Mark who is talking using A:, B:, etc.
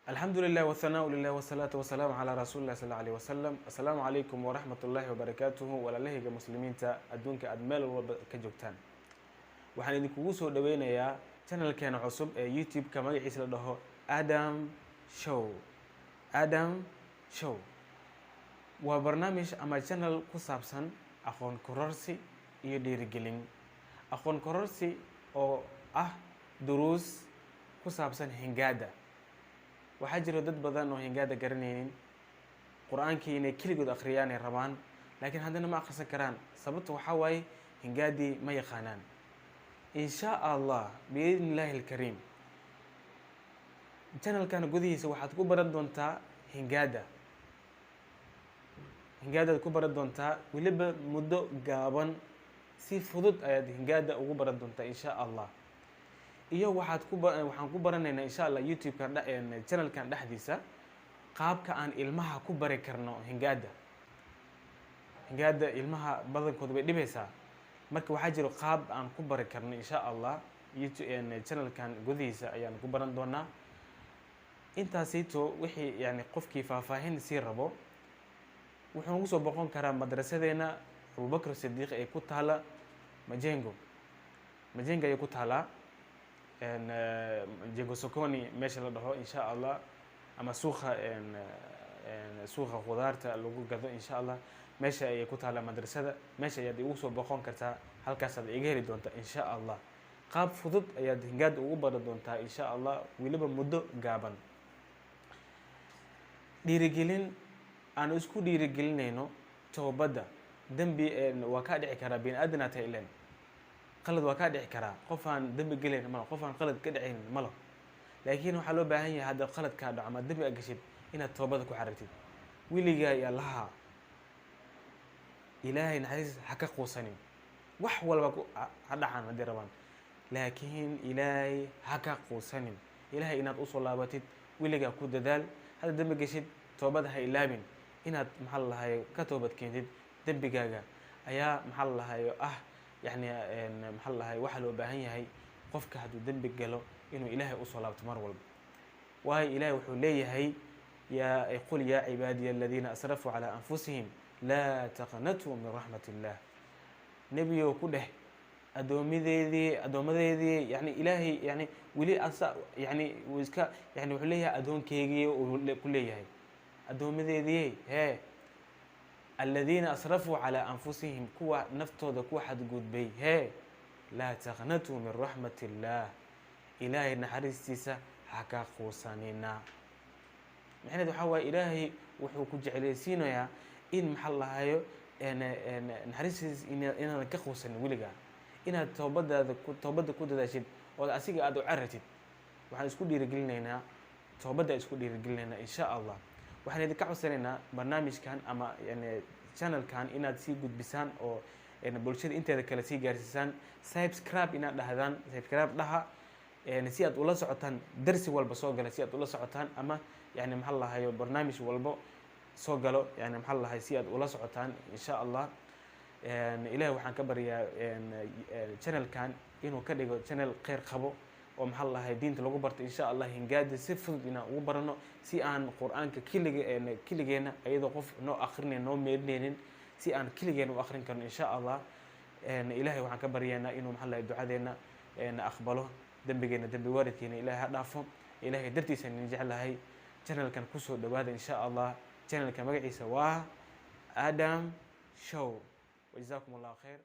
A: الحمد لله والثناء لله والصلاة والسلام على رسول الله صلى الله عليه وسلم. السلام عليكم ورحمة الله وبركاته. ولا لهيك مسلمين أدونك أدمال وكجوكتان. waxaan idinkugu soo dhaweynayaa channelkeena cusub ee YouTube ka magaciisa la dhaho Adam Show. Adam Show waa barnaamij ama channel ku saabsan aqoon kororsi iyo dhiirigelin. Aqoon kororsi oo ah duruus ku saabsan hingaada. waxaa jira dad badan oo hingaada garanaynin quraanka inay kaligood akhriyaan ay rabaan laakiin haddana ma akhrisan karaan sababta waxa waaye hingaadii ma yaqaanaan. إن شاء الله بإذن الله الكريم channel كان قديه waxaad ku baran doontaa hingaada ku baran doontaa waliba muddo gaaban si fudud ayaad hingaada ugu baran doontaa إن شاء الله iyo waxaan ku baranaynaa إن شاء الله YouTube kan channel kan dhaxdiisa qaabka aan ilmaha ku bari karno hingaada ilmaha badankooda bay dhibaysaa marka waxaa jiro qaab aan ku bari karno insha Allah YouTube channel kan gudihiisa ayaan ku baran doonaa. intaasito wixii qofkii faahfaahin si rabo wuxuu ugu soo boqon karaa madrasadeena Abubakar Siddiq ee ku taala Majengo ay ku taala Majengo Sokoni meesha la dhaho insha Allah ama suuqa khudaarta lagu gado insha Allah meesha ay ku taala madrasada meesha ayaad ugu soo boqon kartaa halkaas aad iga heli doontaa insha Allah. qaab fudud ayaad hingaada ugu baran doontaa insha Allah waliba muddo gaaban. dhiirigelin aan isku dhiirigelinayno toobada dambi waa ka dhici karaa bin aadana tayleen qalad waa ka dhici karaa qof aan dambi galeyn ma qof aan qalad ka dhicin ma laakiin waxa loo baahan yahay hadda qalad ka dhaco ama dambi agashid inaad toobada ku xaragtid wiliga ya laha ilaahay naxariis ha ka quusanin wax walba ha dhacaan haddii rabaan laakiin ilaahay ha ka quusanin ilaahay inaad u soo laabatid wiliga ku dadaal hadda dambi gashid toobada ha ilaabin inaad maxal lahayo ka toobad keentid dambigaaga ayaa maxal lahayo maxal lahayo waxa loo baahan yahay qofka hadduu dambi galo inuu ilaahay u soo laabto mar walba waayo ilaahay wuxuu leeyahay qul yaa cibaadiya aladiina asrafuu calaa anfusihim laa taqnatuu min raxmat illah. nebiyo ku dheh addoomadeedii ilaahay weli wuxuu leeyahay addoonkeygii ku leeyahay addoomadeedii aladiina asrafuu calaa anfusihim kuwa naftooda ku xadgudbay laa taqnatuu min raxmat illah ilaahay naxariistiisa ha ka quusanina. maxamed waxaa waaye ilaahay wuxuu ku jeclaysiinayaa in maxal lahayo naxariistiisa inaadan ka quusanin weligaa inaad toobada ku dadaashid ood asiga aad u carartid. waxaan isku dhiirigelinaynaa toobada isku dhiirigelinaynaa insha Allah. waxaan idinka codsanaynaa barnaamijkan ama channelkan inaad sii gudbisaan oo bulshada inteeda kale sii gaarsiisaan. subscribe inaad dhahdaan subscribe dhaha si aad ula socotaan darsi walba soo gala si aad ula socotaan ama maxal lahayo barnaamij walbo soo galo maxal lahayo si aad ula socotaan insha Allah. ilaahay waxaan ka baryaa channelkan inuu ka dhigo channel khayr qabo oo maxal lahayo diinta lagu barto insha Allah. hingaada si fudud inaan ugu barano si aan quraanka kiligeena ayadoo qof noo akhrinayn noo meedneenin si aan kiligeena u akhrin karno insha Allah. ilaahay waxaan ka baryaynaa inuu maxal lahayo ducadeena aqbalo dambigeena dambi waalidkeena ilaahay ha dhaafo ilaahay dartiisa in jeclahay. channelkan ku soo dhawaada insha Allah. channelka magaciisa waa Adam Show. وجزاكم الله خير.